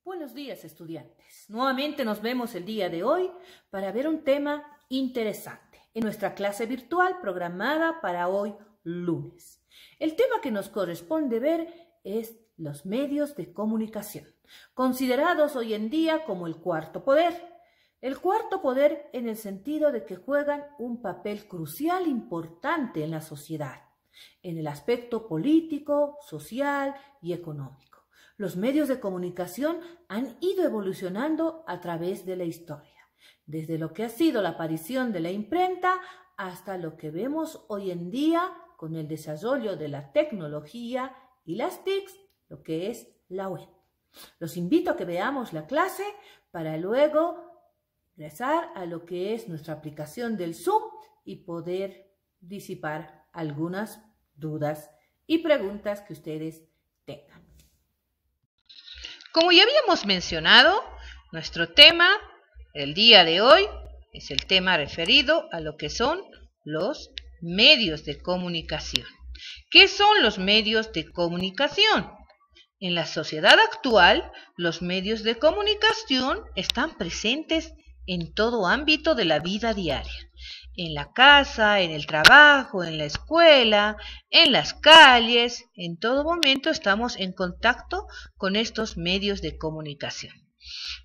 Buenos días, estudiantes. Nuevamente nos vemos el día de hoy para ver un tema interesante en nuestra clase virtual programada para hoy, lunes. El tema que nos corresponde ver es los medios de comunicación, considerados hoy en día como el cuarto poder. El cuarto poder en el sentido de que juegan un papel crucial importante en la sociedad, en el aspecto político, social y económico. Los medios de comunicación han ido evolucionando a través de la historia, desde lo que ha sido la aparición de la imprenta hasta lo que vemos hoy en día con el desarrollo de la tecnología y las TICs, lo que es la web. Los invito a que veamos la clase para luego ingresar a lo que es nuestra aplicación del Zoom y poder disipar algunas dudas y preguntas que ustedes tengan. Como ya habíamos mencionado, nuestro tema el día de hoy es el tema referido a lo que son los medios de comunicación. ¿Qué son los medios de comunicación? En la sociedad actual, los medios de comunicación están presentes en todo ámbito de la vida diaria. En la casa, en el trabajo, en la escuela, en las calles, en todo momento estamos en contacto con estos medios de comunicación.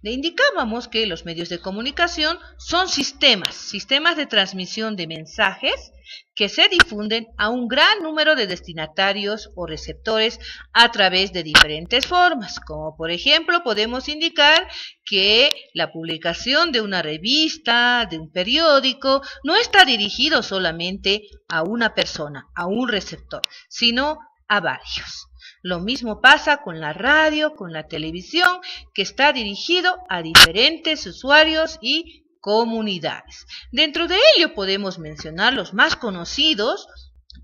Le indicábamos que los medios de comunicación son sistemas de transmisión de mensajes que se difunden a un gran número de destinatarios o receptores a través de diferentes formas, como por ejemplo podemos indicar que la publicación de una revista, de un periódico, no está dirigido solamente a una persona, a un receptor, sino a varios. Lo mismo pasa con la radio, con la televisión, que está dirigido a diferentes usuarios y comunidades. Dentro de ello podemos mencionar los más conocidos,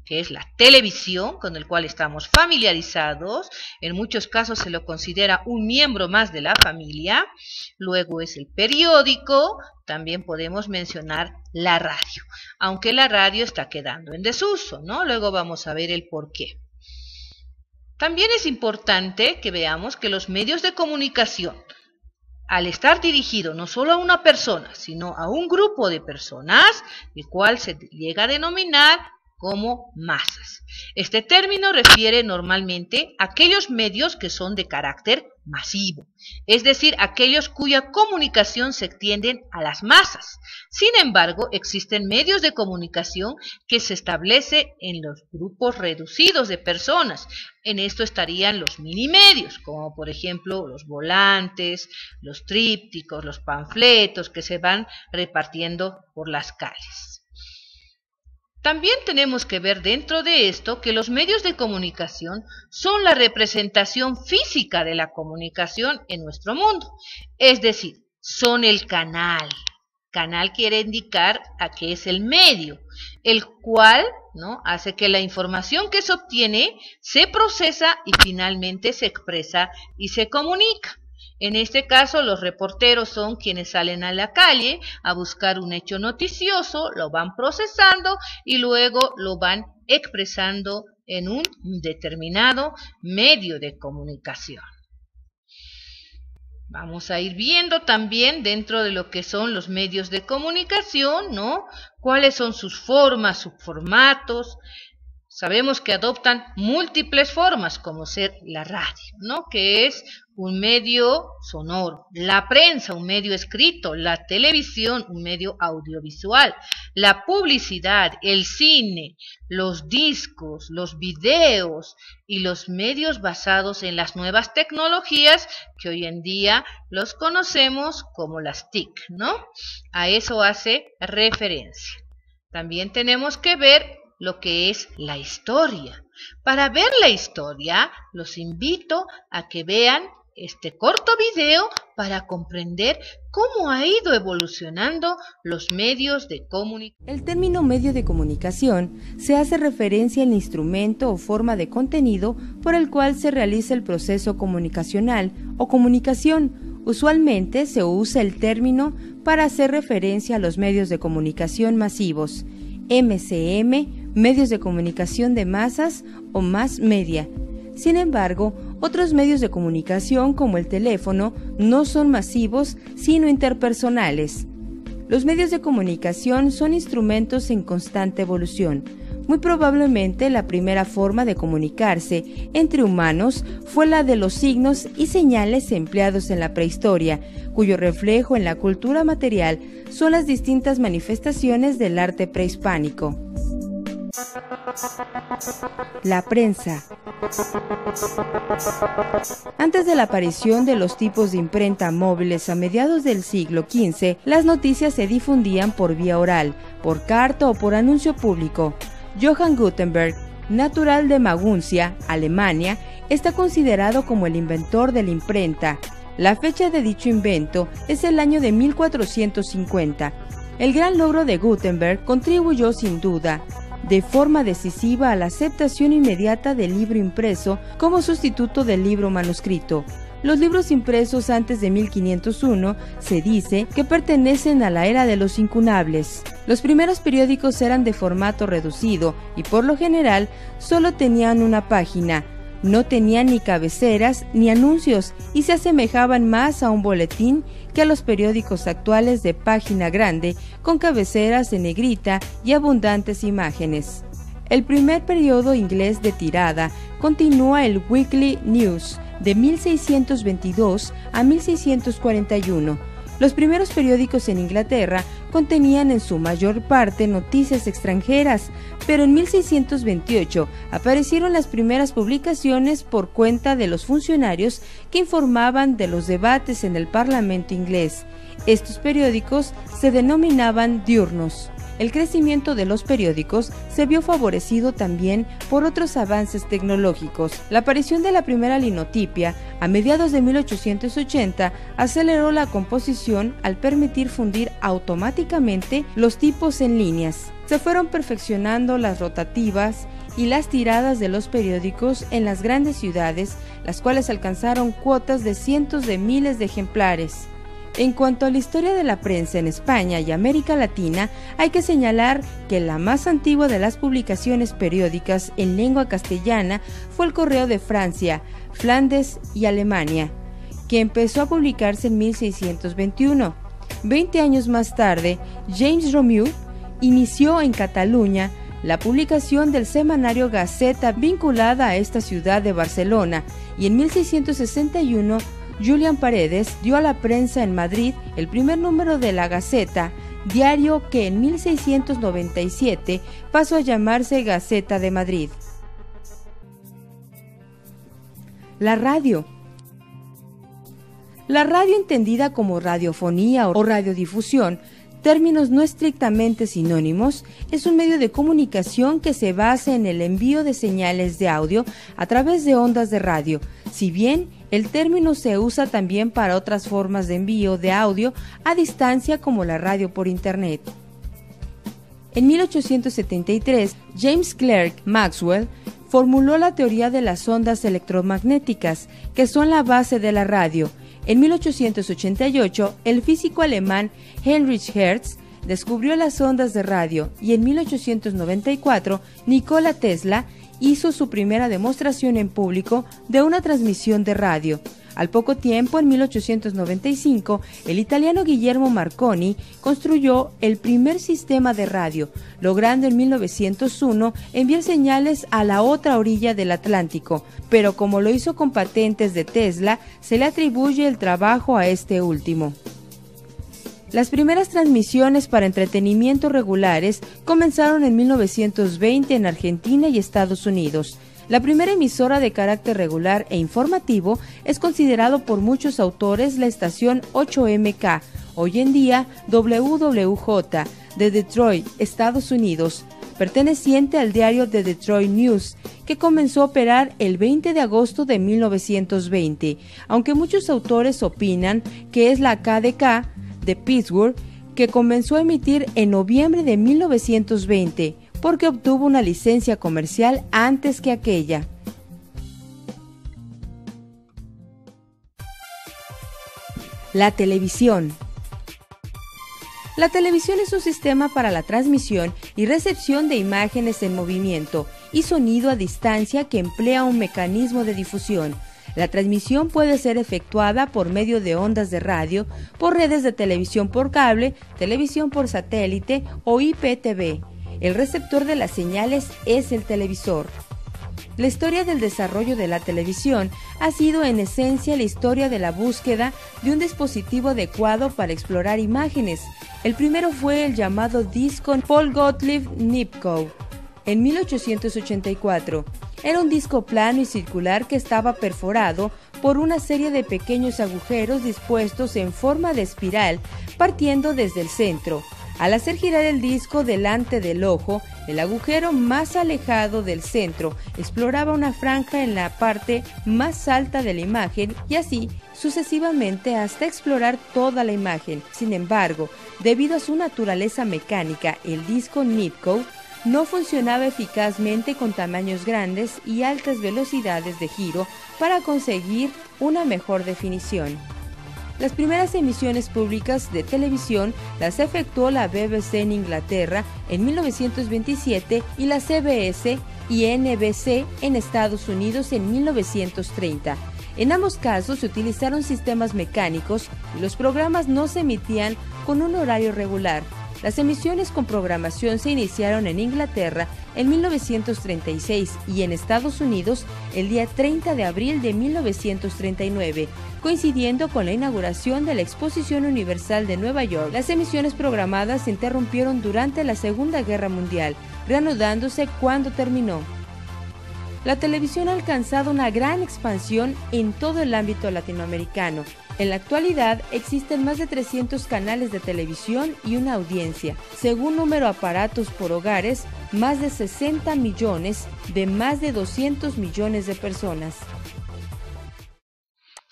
que es la televisión, con el cual estamos familiarizados. En muchos casos se lo considera un miembro más de la familia. Luego es el periódico. También podemos mencionar la radio, aunque la radio está quedando en desuso, ¿no? Luego vamos a ver el porqué. También es importante que veamos que los medios de comunicación, al estar dirigidos no solo a una persona, sino a un grupo de personas, el cual se llega a denominar como masas. Este término refiere normalmente a aquellos medios que son de carácter masivo, es decir, aquellos cuya comunicación se extienden a las masas. Sin embargo, existen medios de comunicación que se establecen en los grupos reducidos de personas. En esto estarían los minimedios, como por ejemplo los volantes, los trípticos, los panfletos que se van repartiendo por las calles. También tenemos que ver dentro de esto que los medios de comunicación son la representación física de la comunicación en nuestro mundo, es decir, son el canal. Canal quiere indicar a qué es el medio, el cual, ¿no?, hace que la información que se obtiene se procesa y finalmente se expresa y se comunica. En este caso, los reporteros son quienes salen a la calle a buscar un hecho noticioso, lo van procesando y luego lo van expresando en un determinado medio de comunicación. Vamos a ir viendo también dentro de lo que son los medios de comunicación, ¿no?, cuáles son sus formas, sus formatos. Sabemos que adoptan múltiples formas, como ser la radio, ¿no?, que es un medio sonoro, la prensa, un medio escrito, la televisión, un medio audiovisual, la publicidad, el cine, los discos, los videos y los medios basados en las nuevas tecnologías que hoy en día los conocemos como las TIC, ¿no? A eso hace referencia. También tenemos que ver lo que es la historia. Para ver la historia, los invito a que vean este corto video para comprender cómo ha ido evolucionando los medios de comunicación. El término medio de comunicación se hace referencia al instrumento o forma de contenido por el cual se realiza el proceso comunicacional o comunicación. Usualmente se usa el término para hacer referencia a los medios de comunicación masivos, MCM, medios de comunicación de masas o mass media. Sin embargo, Otros medios de comunicación, como el teléfono, no son masivos, sino interpersonales. Los medios de comunicación son instrumentos en constante evolución. Muy probablemente la primera forma de comunicarse entre humanos fue la de los signos y señales empleados en la prehistoria, cuyo reflejo en la cultura material son las distintas manifestaciones del arte prehispánico. La prensa. Antes de la aparición de los tipos de imprenta móviles a mediados del siglo XV, las noticias se difundían por vía oral, por carta o por anuncio público. Johann Gutenberg, natural de Maguncia, Alemania, está considerado como el inventor de la imprenta. La fecha de dicho invento es el año de 1450. El gran logro de Gutenberg contribuyó sin duda de forma decisiva a la aceptación inmediata del libro impreso como sustituto del libro manuscrito. Los libros impresos antes de 1501 se dice que pertenecen a la era de los incunables. Los primeros periódicos eran de formato reducido y por lo general solo tenían una página. No tenían ni cabeceras ni anuncios y se asemejaban más a un boletín que a los periódicos actuales de página grande con cabeceras en negrita y abundantes imágenes. El primer periodo inglés de tirada continúa el Weekly News de 1622 a 1641. Los primeros periódicos en Inglaterra contenían en su mayor parte noticias extranjeras, pero en 1628 aparecieron las primeras publicaciones por cuenta de los funcionarios que informaban de los debates en el Parlamento inglés. Estos periódicos se denominaban diurnos. El crecimiento de los periódicos se vio favorecido también por otros avances tecnológicos. La aparición de la primera linotipia a mediados de 1880 aceleró la composición al permitir fundir automáticamente los tipos en líneas. Se fueron perfeccionando las rotativas y las tiradas de los periódicos en las grandes ciudades, las cuales alcanzaron cuotas de cientos de miles de ejemplares. En cuanto a la historia de la prensa en España y América Latina, hay que señalar que la más antigua de las publicaciones periódicas en lengua castellana fue el Correo de Francia, Flandes y Alemania, que empezó a publicarse en 1621. 20 años más tarde, James Romeu inició en Cataluña la publicación del semanario Gaceta vinculada a esta ciudad de Barcelona, y en 1661 Julián Paredes dio a la prensa en Madrid el primer número de la Gaceta, diario que en 1697 pasó a llamarse Gaceta de Madrid. La radio. La radio, entendida como radiofonía o radiodifusión, términos no estrictamente sinónimos, es un medio de comunicación que se basa en el envío de señales de audio a través de ondas de radio, si bien el término se usa también para otras formas de envío de audio a distancia como la radio por Internet. En 1873, James Clerk Maxwell formuló la teoría de las ondas electromagnéticas, que son la base de la radio. En 1888, el físico alemán Heinrich Hertz descubrió las ondas de radio y en 1894, Nikola Tesla hizo su primera demostración en público de una transmisión de radio. Al poco tiempo, en 1895, el italiano Guillermo Marconi construyó el primer sistema de radio, logrando en 1901 enviar señales a la otra orilla del Atlántico, pero como lo hizo con patentes de Tesla, se le atribuye el trabajo a este último. Las primeras transmisiones para entretenimiento regulares comenzaron en 1920 en Argentina y Estados Unidos. La primera emisora de carácter regular e informativo es considerado por muchos autores la estación 8MK, hoy en día WWJ, de Detroit, Estados Unidos, perteneciente al diario The Detroit News, que comenzó a operar el 20 de agosto de 1920, aunque muchos autores opinan que es la KDK de Pittsburgh, que comenzó a emitir en noviembre de 1920, porque obtuvo una licencia comercial antes que aquella. La televisión. La televisión es un sistema para la transmisión y recepción de imágenes en movimiento y sonido a distancia que emplea un mecanismo de difusión. La transmisión puede ser efectuada por medio de ondas de radio, por redes de televisión por cable, televisión por satélite o IPTV. El receptor de las señales es el televisor. La historia del desarrollo de la televisión ha sido en esencia la historia de la búsqueda de un dispositivo adecuado para explorar imágenes. El primero fue el llamado disco Paul Gottlieb Nipkow, en 1884. Era un disco plano y circular que estaba perforado por una serie de pequeños agujeros dispuestos en forma de espiral, partiendo desde el centro. Al hacer girar el disco delante del ojo, el agujero más alejado del centro exploraba una franja en la parte más alta de la imagen y así sucesivamente hasta explorar toda la imagen. Sin embargo, debido a su naturaleza mecánica, el disco Nipkow no funcionaba eficazmente con tamaños grandes y altas velocidades de giro para conseguir una mejor definición. Las primeras emisiones públicas de televisión las efectuó la BBC en Inglaterra en 1927 y la CBS y NBC en Estados Unidos en 1930. En ambos casos se utilizaron sistemas mecánicos y los programas no se emitían con un horario regular. Las emisiones con programación se iniciaron en Inglaterra en 1936 y en Estados Unidos el día 30 de abril de 1939, coincidiendo con la inauguración de la Exposición Universal de Nueva York. Las emisiones programadas se interrumpieron durante la Segunda Guerra Mundial, reanudándose cuando terminó. La televisión ha alcanzado una gran expansión en todo el ámbito latinoamericano. En la actualidad existen más de 300 canales de televisión y una audiencia. Según número de aparatos por hogares, más de 60 millones de más de 200 millones de personas.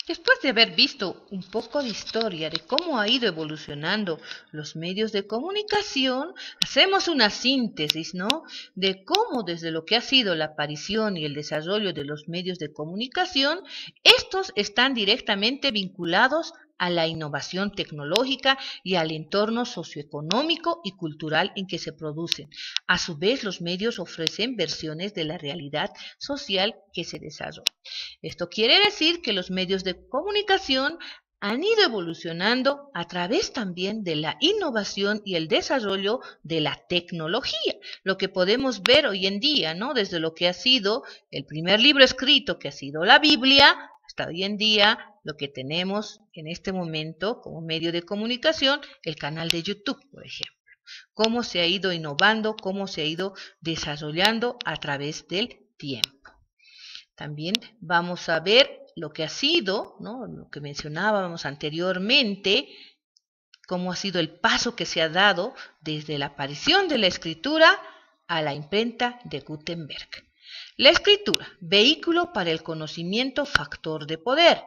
Después de haber visto un poco de historia de cómo ha ido evolucionando los medios de comunicación, hacemos una síntesis, ¿no?, de cómo desde lo que ha sido la aparición y el desarrollo de los medios de comunicación, estos están directamente vinculados a la innovación tecnológica y al entorno socioeconómico y cultural en que se producen. A su vez, los medios ofrecen versiones de la realidad social que se desarrolla. Esto quiere decir que los medios de comunicación han ido evolucionando a través también de la innovación y el desarrollo de la tecnología, lo que podemos ver hoy en día, ¿no?, desde lo que ha sido el primer libro escrito, que ha sido la Biblia, hasta hoy en día lo que tenemos en este momento como medio de comunicación, el canal de YouTube, por ejemplo. Cómo se ha ido innovando, cómo se ha ido desarrollando a través del tiempo. También vamos a ver lo que ha sido, ¿no?, lo que mencionábamos anteriormente, cómo ha sido el paso que se ha dado desde la aparición de la escritura a la imprenta de Gutenberg. La escritura, vehículo para el conocimiento, factor de poder.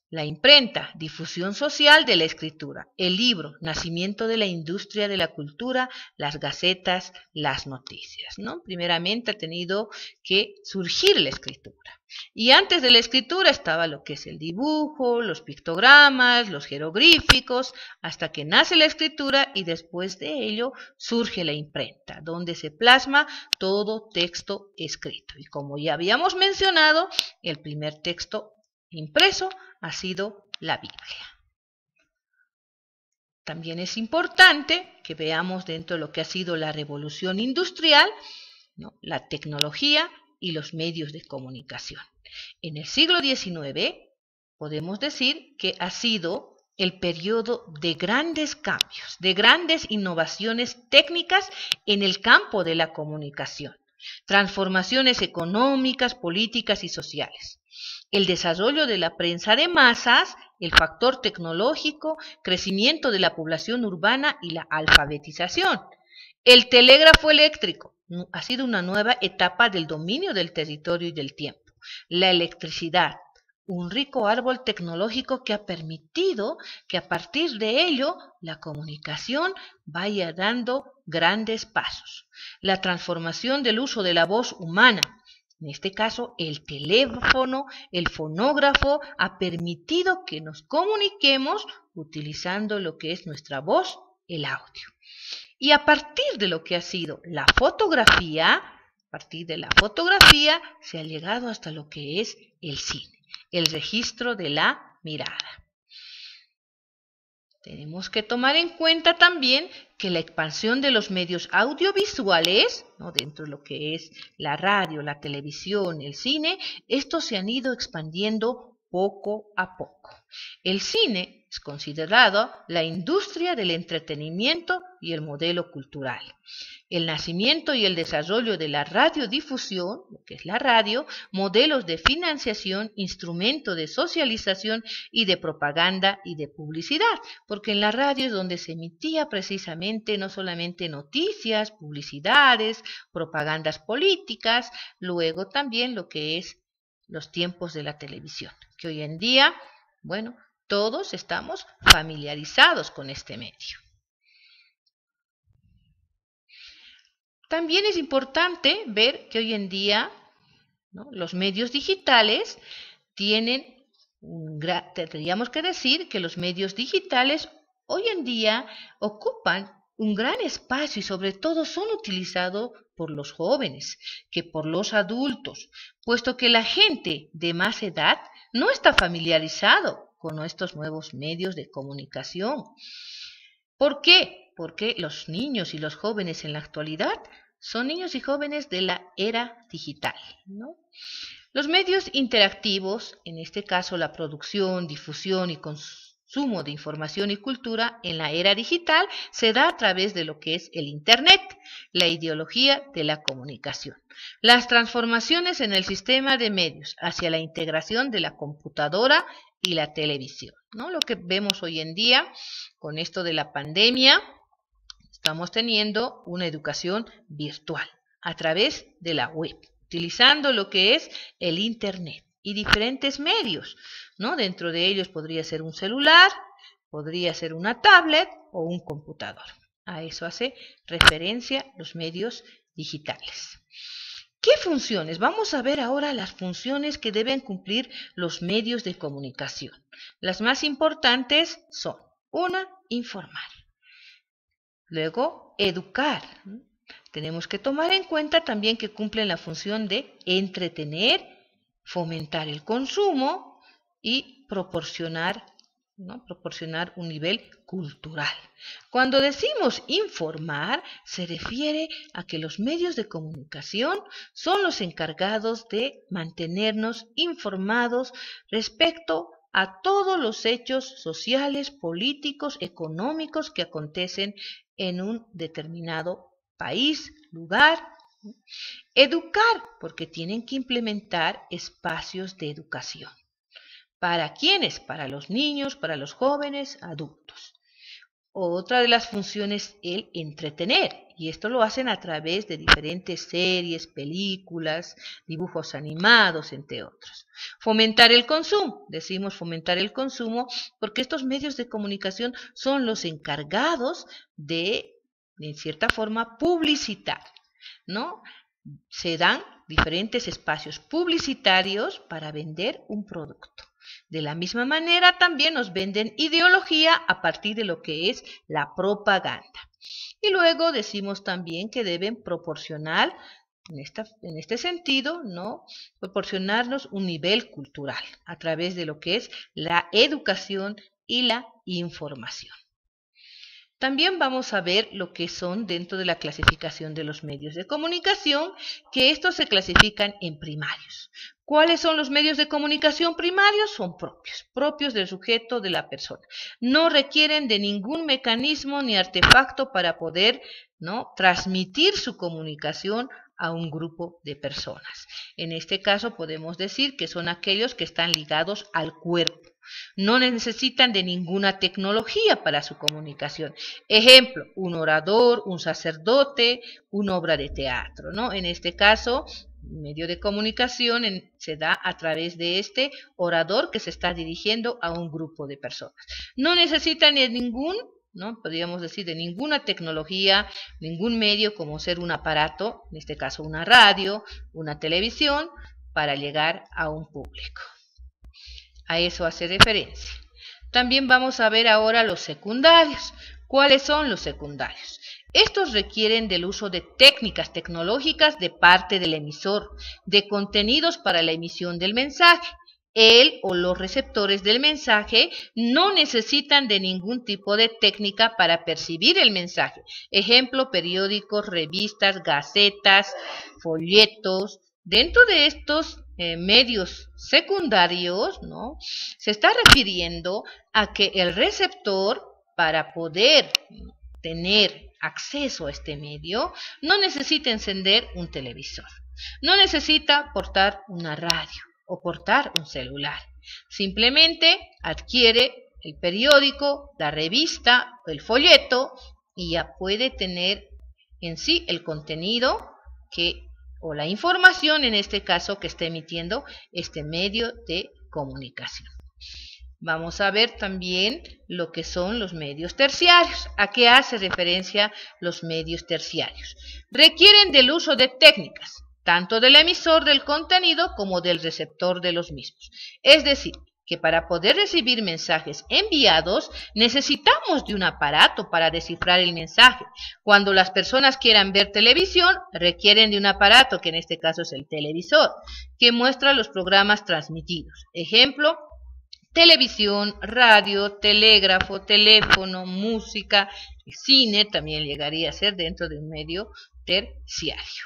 La imprenta, difusión social de la escritura. El libro, nacimiento de la industria de la cultura, las gacetas, las noticias, ¿no? Primeramente ha tenido que surgir la escritura. Y antes de la escritura estaba lo que es el dibujo, los pictogramas, los jeroglíficos, hasta que nace la escritura y después de ello surge la imprenta, donde se plasma todo texto escrito. Y como ya habíamos mencionado, el primer texto impreso ha sido la Biblia. También es importante que veamos dentro de lo que ha sido la revolución industrial, ¿no?, la tecnología y los medios de comunicación. En el siglo XIX podemos decir que ha sido el periodo de grandes cambios, de grandes innovaciones técnicas en el campo de la comunicación, transformaciones económicas, políticas y sociales. El desarrollo de la prensa de masas, el factor tecnológico, crecimiento de la población urbana y la alfabetización. El telégrafo eléctrico ha sido una nueva etapa del dominio del territorio y del tiempo. La electricidad, un rico árbol tecnológico que ha permitido que a partir de ello la comunicación vaya dando grandes pasos. La transformación del uso de la voz humana. En este caso, el teléfono, el fonógrafo, ha permitido que nos comuniquemos utilizando lo que es nuestra voz, el audio. Y a partir de lo que ha sido la fotografía, se ha llegado hasta lo que es el cine. el registro de la mirada. Tenemos que tomar en cuenta también que la expansión de los medios audiovisuales, ¿no?, dentro de lo que es la radio, la televisión, el cine, estos se han ido expandiendo poco a poco. El cine es considerado la industria del entretenimiento y el modelo cultural. El nacimiento y el desarrollo de la radiodifusión, lo que es la radio, modelos de financiación, instrumento de socialización y de propaganda y de publicidad, porque en la radio es donde se emitía precisamente no solamente noticias, publicidades, propagandas políticas, luego también lo que es los tiempos de la televisión, que hoy en día, bueno, todos estamos familiarizados con este medio. También es importante ver que hoy en día, ¿no?, los medios digitales tendríamos que decir que los medios digitales hoy en día ocupan un gran espacio y sobre todo son utilizados por los jóvenes que por los adultos, puesto que la gente de más edad no está familiarizado con estos nuevos medios de comunicación. ¿Por qué? Porque los niños y los jóvenes en la actualidad son niños y jóvenes de la era digital, ¿no? Los medios interactivos, en este caso la producción, difusión y consumo de información y cultura en la era digital, se da a través de lo que es el Internet, la ideología de la comunicación. Las transformaciones en el sistema de medios hacia la integración de la computadora y la televisión, ¿no? Lo que vemos hoy en día con esto de la pandemia, estamos teniendo una educación virtual a través de la web, utilizando lo que es el Internet y diferentes medios, ¿no? Dentro de ellos podría ser un celular, podría ser una tablet o un computador. A eso hace referencia los medios digitales. ¿Qué funciones? Vamos a ver ahora las funciones que deben cumplir los medios de comunicación. Las más importantes son: 1, informar. Luego, educar. Tenemos que tomar en cuenta también que cumplen la función de entretener, fomentar el consumo y proporcionar un nivel cultural. Cuando decimos informar, se refiere a que los medios de comunicación son los encargados de mantenernos informados respecto a todos los hechos sociales, políticos, económicos que acontecen en un determinado país, lugar. Educar, porque tienen que implementar espacios de educación. ¿Para quiénes? Para los niños, para los jóvenes, adultos. Otra de las funciones es el entretener, y esto lo hacen a través de diferentes series, películas, dibujos animados, entre otros. Fomentar el consumo. Decimos fomentar el consumo porque estos medios de comunicación son los encargados de cierta forma, publicitar, ¿no? Se dan diferentes espacios publicitarios para vender un producto. De la misma manera también nos venden ideología a partir de lo que es la propaganda. Y luego decimos también que deben proporcionar, en este sentido, ¿no?, proporcionarnos un nivel cultural a través de lo que es la educación y la información. También vamos a ver lo que son dentro de la clasificación de los medios de comunicación, que estos se clasifican en primarios. ¿Cuáles son los medios de comunicación primarios? Son propios del sujeto, de la persona. No requieren de ningún mecanismo ni artefacto para poder, ¿no?, transmitir su comunicación a un grupo de personas. En este caso podemos decir que son aquellos que están ligados al cuerpo. No necesitan de ninguna tecnología para su comunicación. Ejemplo, un orador, un sacerdote, una obra de teatro, ¿no? En este caso, medio de comunicación se da a través de este orador que se está dirigiendo a un grupo de personas. No necesitan de podríamos decir, de ninguna tecnología, ningún medio como ser un aparato, en este caso una radio, una televisión, para llegar a un público. A eso hace referencia. También vamos a ver ahora los secundarios. ¿Cuáles son los secundarios? Estos requieren del uso de técnicas tecnológicas de parte del emisor, de contenidos para la emisión del mensaje. él o los receptores del mensaje no necesitan de ningún tipo de técnica para percibir el mensaje. Ejemplo, periódicos, revistas, gacetas, folletos. Dentro de estos medios secundarios, ¿no?, se está refiriendo a que el receptor, para poder tener acceso a este medio, no necesita encender un televisor, no necesita portar una radio o portar un celular. Simplemente adquiere el periódico, la revista, el folleto y ya puede tener en sí el contenido o la información, en este caso, que está emitiendo este medio de comunicación. Vamos a ver también lo que son los medios terciarios. ¿A qué hace referencia los medios terciarios? Requieren del uso de técnicas, tanto del emisor del contenido como del receptor de los mismos. Es decir, que para poder recibir mensajes enviados necesitamos de un aparato para descifrar el mensaje. Cuando las personas quieran ver televisión, requieren de un aparato, que en este caso es el televisor, que muestra los programas transmitidos. Ejemplo, televisión, radio, telégrafo, teléfono, música, cine también llegaría a ser dentro de un medio terciario.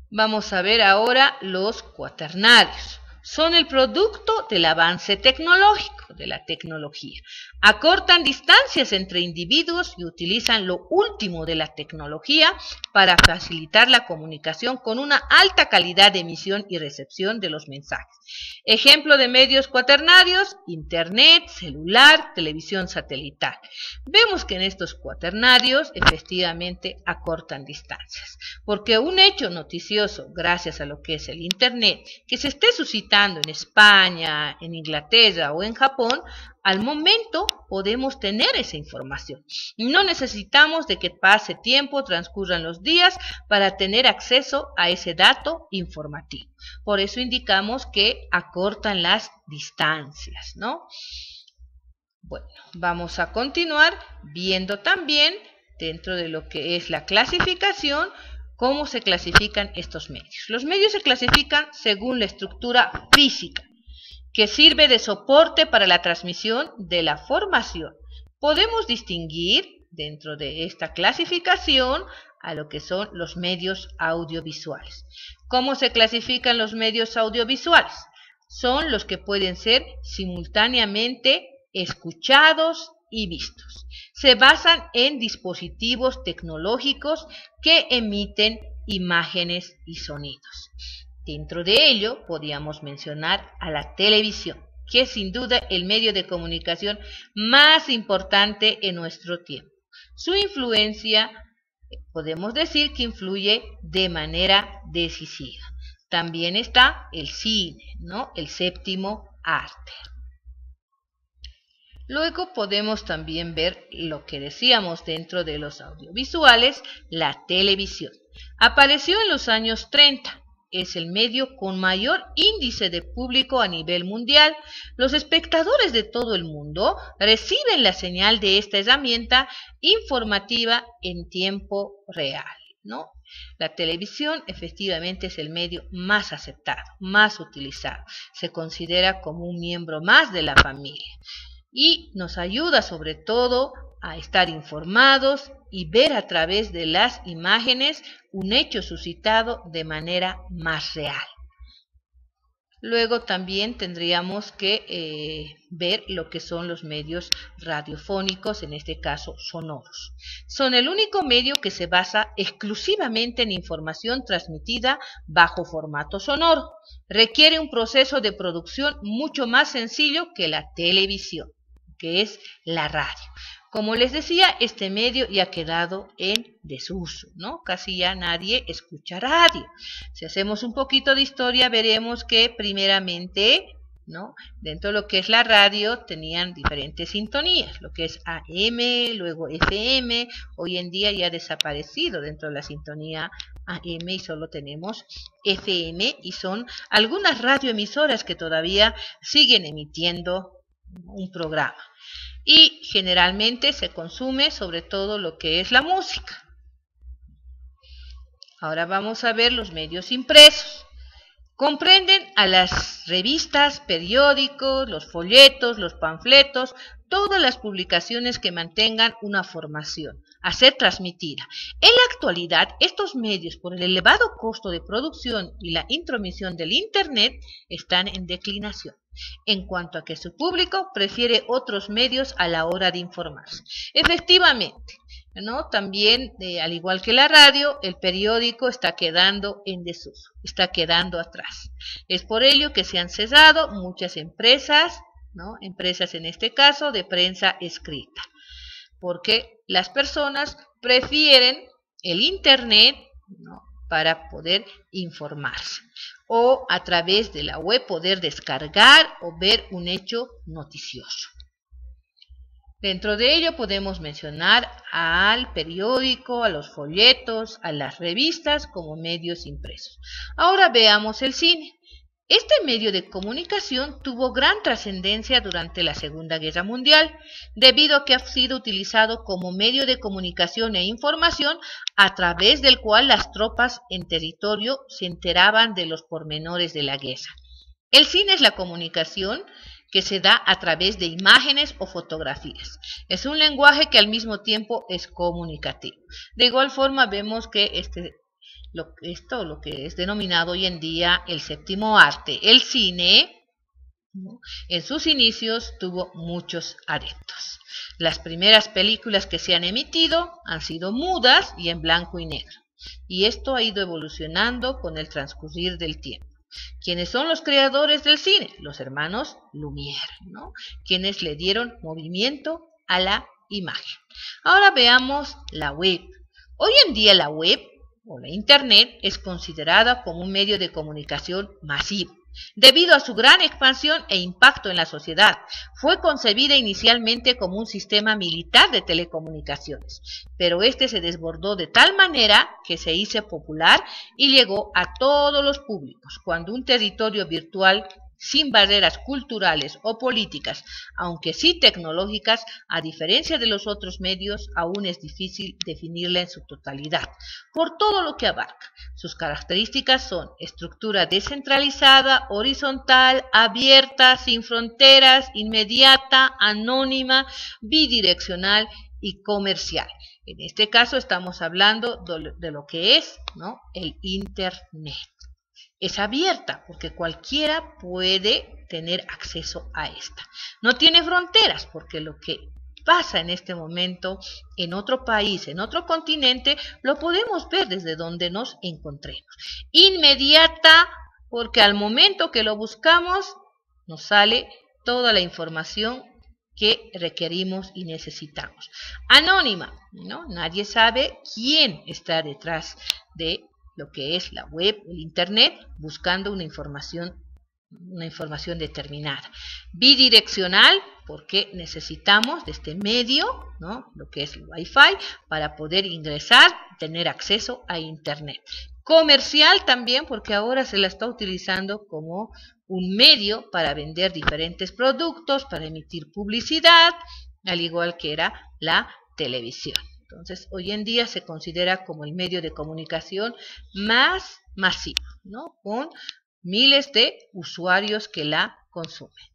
Vamos a ver ahora los cuaternarios. Son el producto del avance tecnológico, de la tecnología. Acortan distancias entre individuos y utilizan lo último de la tecnología para facilitar la comunicación con una alta calidad de emisión y recepción de los mensajes. Ejemplo de medios cuaternarios: internet, celular, televisión satelital. Vemos que en estos cuaternarios efectivamente acortan distancias, porque un hecho noticioso, gracias a lo que es el internet, que se esté suscitando en España, en Inglaterra o en Japón, al momento podemos tener esa información. No necesitamos de que pase tiempo, transcurran los días para tener acceso a ese dato informativo. Por eso indicamos que acortan las distancias, ¿no? Bueno, vamos a continuar viendo también, dentro de lo que es la clasificación, cómo se clasifican estos medios. Los medios se clasifican según la estructura física, que sirve de soporte para la transmisión de la información. Podemos distinguir dentro de esta clasificación a lo que son los medios audiovisuales. ¿Cómo se clasifican los medios audiovisuales? Son los que pueden ser simultáneamente escuchados y vistos. Se basan en dispositivos tecnológicos que emiten imágenes y sonidos. Dentro de ello podríamos mencionar a la televisión, que es sin duda el medio de comunicación más importante en nuestro tiempo. Su influencia, podemos decir que influye de manera decisiva. También está el cine, ¿no?, el séptimo arte. Luego podemos también ver lo que decíamos dentro de los audiovisuales, la televisión. Apareció en los años 30. Es el medio con mayor índice de público a nivel mundial. Los espectadores de todo el mundo reciben la señal de esta herramienta informativa en tiempo real, ¿no? La televisión efectivamente es el medio más aceptado, más utilizado. Se considera como un miembro más de la familia y nos ayuda sobre todo a estar informados y ver a través de las imágenes un hecho suscitado de manera más real. Luego también tendríamos que ver lo que son los medios radiofónicos, en este caso sonoros. Son el único medio que se basa exclusivamente en información transmitida bajo formato sonoro. Requiere un proceso de producción mucho más sencillo que la televisión, que es la radio. Como les decía, este medio ya ha quedado en desuso, ¿no? Casi ya nadie escucha radio. Si hacemos un poquito de historia, veremos que primeramente, ¿no?, dentro de lo que es la radio tenían diferentes sintonías, lo que es AM, luego FM. Hoy en día ya ha desaparecido dentro de la sintonía AM y solo tenemos FM, y son algunas radioemisoras que todavía siguen emitiendo un programa. Y generalmente se consume sobre todo lo que es la música. Ahora vamos a ver los medios impresos. Comprenden a las revistas, periódicos, los folletos, los panfletos, todas las publicaciones que mantengan una formación a ser transmitida. En la actualidad, estos medios, por el elevado costo de producción y la intromisión del Internet, están en declinación, en cuanto a que su público prefiere otros medios a la hora de informarse. Efectivamente, ¿no? También, al igual que la radio, el periódico está quedando en desuso, está quedando atrás. Es por ello que se han cesado muchas empresas, ¿no? Empresas en este caso de prensa escrita, porque las personas prefieren el Internet, ¿no? Para poder informarse, o a través de la web poder descargar o ver un hecho noticioso. Dentro de ello podemos mencionar al periódico, a los folletos, a las revistas como medios impresos. Ahora veamos el cine. Este medio de comunicación tuvo gran trascendencia durante la Segunda Guerra Mundial, debido a que ha sido utilizado como medio de comunicación e información a través del cual las tropas en territorio se enteraban de los pormenores de la guerra. El cine es la comunicación que se da a través de imágenes o fotografías. Es un lenguaje que al mismo tiempo es comunicativo. De igual forma vemos que lo que es denominado hoy en día el séptimo arte, el cine, ¿no? En sus inicios tuvo muchos adeptos. Las primeras películas que se han emitido han sido mudas y en blanco y negro, y esto ha ido evolucionando con el transcurrir del tiempo. ¿Quiénes son los creadores del cine? Los hermanos Lumière, ¿no? Quienes le dieron movimiento a la imagen. Ahora veamos la web. Hoy en día la web o la Internet es considerada como un medio de comunicación masivo, debido a su gran expansión e impacto en la sociedad. Fue concebida inicialmente como un sistema militar de telecomunicaciones, pero este se desbordó de tal manera que se hizo popular y llegó a todos los públicos, cuando un territorio virtual sin barreras culturales o políticas, aunque sí tecnológicas, a diferencia de los otros medios, aún es difícil definirla en su totalidad, por todo lo que abarca. Sus características son estructura descentralizada, horizontal, abierta, sin fronteras, inmediata, anónima, bidireccional y comercial. En este caso estamos hablando de lo que es, ¿no?, el Internet. Es abierta porque cualquiera puede tener acceso a esta. No tiene fronteras porque lo que pasa en este momento en otro país, en otro continente, lo podemos ver desde donde nos encontremos. Inmediata porque al momento que lo buscamos nos sale toda la información que requerimos y necesitamos. Anónima, ¿no? Nadie sabe quién está detrás de lo que es la web, el Internet, buscando una información determinada. Bidireccional, porque necesitamos de este medio, ¿no?, lo que es el Wi-Fi, para poder ingresar, tener acceso a Internet. Comercial también, porque ahora se la está utilizando como un medio para vender diferentes productos, para emitir publicidad, al igual que era la televisión. Entonces, hoy en día se considera como el medio de comunicación más masivo, ¿no?, con miles de usuarios que la consumen.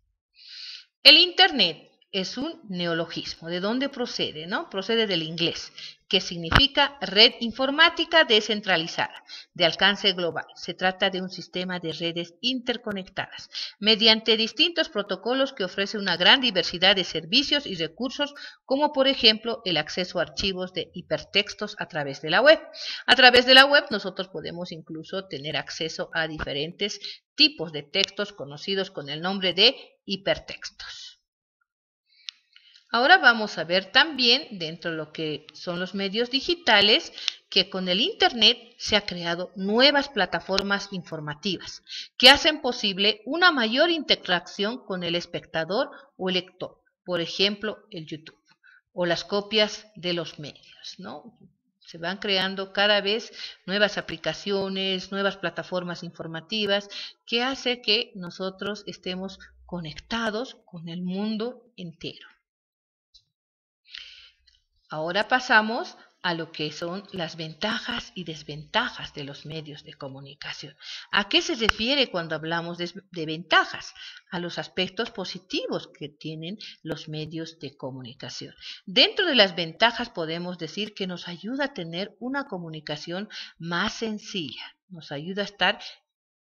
El Internet es un neologismo. ¿De dónde procede? ¿No? Procede del inglés, que significa red informática descentralizada, de alcance global. Se trata de un sistema de redes interconectadas, mediante distintos protocolos que ofrece una gran diversidad de servicios y recursos, como por ejemplo el acceso a archivos de hipertextos a través de la web. A través de la web nosotros podemos incluso tener acceso a diferentes tipos de textos conocidos con el nombre de hipertextos. Ahora vamos a ver también, dentro de lo que son los medios digitales, que con el Internet se han creado nuevas plataformas informativas que hacen posible una mayor interacción con el espectador o el lector. Por ejemplo, el YouTube o las copias de los medios, ¿no? Se van creando cada vez nuevas aplicaciones, nuevas plataformas informativas que hace que nosotros estemos conectados con el mundo entero. Ahora pasamos a lo que son las ventajas y desventajas de los medios de comunicación. ¿A qué se refiere cuando hablamos de ventajas? A los aspectos positivos que tienen los medios de comunicación. Dentro de las ventajas podemos decir que nos ayuda a tener una comunicación más sencilla, nos ayuda a estar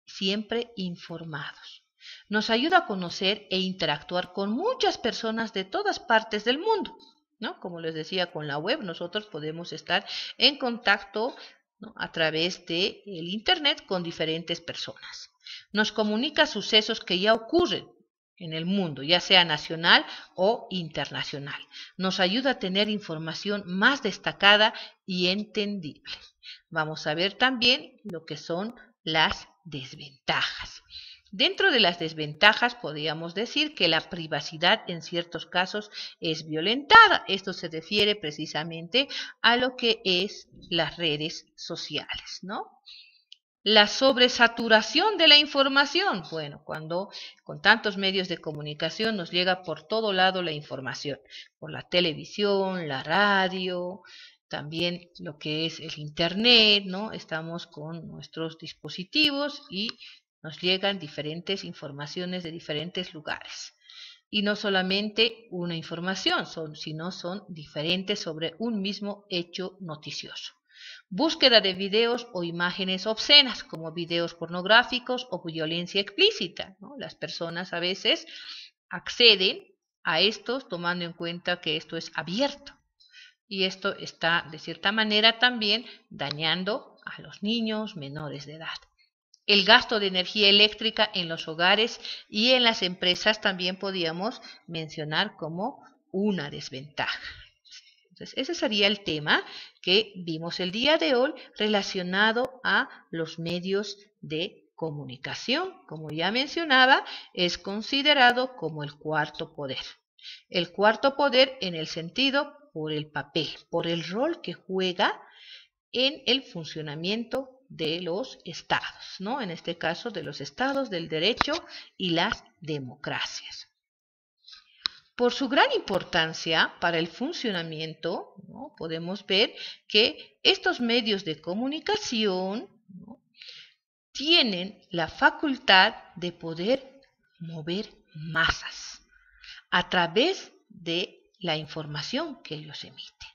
siempre informados, nos ayuda a conocer e interactuar con muchas personas de todas partes del mundo, ¿no? Como les decía, con la web nosotros podemos estar en contacto, ¿no?, a través del internet con diferentes personas. Nos comunica sucesos que ya ocurren en el mundo, ya sea nacional o internacional. Nos ayuda a tener información más destacada y entendible. Vamos a ver también lo que son las desventajas. Dentro de las desventajas podríamos decir que la privacidad en ciertos casos es violentada. Esto se refiere precisamente a lo que es las redes sociales, ¿no? La sobresaturación de la información. Bueno, cuando con tantos medios de comunicación nos llega por todo lado la información, por la televisión, la radio, también lo que es el internet, ¿no? Estamos con nuestros dispositivos y nos llegan diferentes informaciones de diferentes lugares. Y no solamente una información, sino son diferentes sobre un mismo hecho noticioso. Búsqueda de videos o imágenes obscenas, como videos pornográficos o violencia explícita, ¿no? Las personas a veces acceden a estos tomando en cuenta que esto es abierto. Y esto está, de cierta manera, también dañando a los niños menores de edad. El gasto de energía eléctrica en los hogares y en las empresas también podríamos mencionar como una desventaja. Entonces, ese sería el tema que vimos el día de hoy relacionado a los medios de comunicación. Como ya mencionaba, es considerado como el cuarto poder. El cuarto poder en el sentido por el papel, por el rol que juega en el funcionamiento de los estados, ¿no? En este caso de los estados del derecho y las democracias. Por su gran importancia para el funcionamiento, ¿no?, podemos ver que estos medios de comunicación, ¿no?, tienen la facultad de poder mover masas a través de la información que ellos emiten.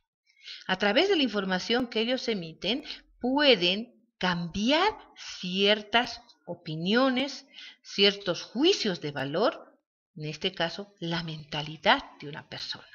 A través de la información que ellos emiten, pueden cambiar ciertas opiniones, ciertos juicios de valor, en este caso, la mentalidad de una persona.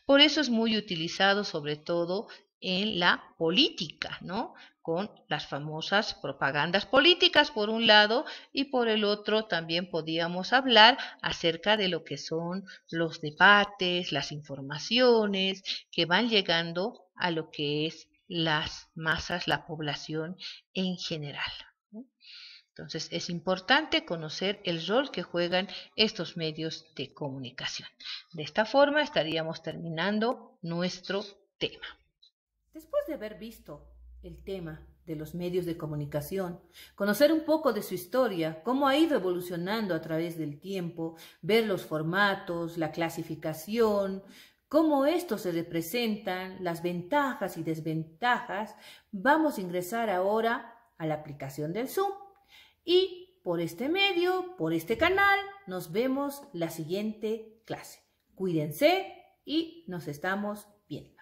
Por eso es muy utilizado sobre todo en la política, ¿no?, con las famosas propagandas políticas por un lado y por el otro también podíamos hablar acerca de lo que son los debates, las informaciones que van llegando a lo que es las masas, la población en general, ¿no? Entonces es importante conocer el rol que juegan estos medios de comunicación. De esta forma estaríamos terminando nuestro tema. Después de haber visto el tema de los medios de comunicación, conocer un poco de su historia, cómo ha ido evolucionando a través del tiempo, ver los formatos, la clasificación, cómo estos se representan, las ventajas y desventajas, vamos a ingresar ahora a la aplicación del Zoom. Y por este medio, por este canal, nos vemos la siguiente clase. Cuídense y nos estamos viendo.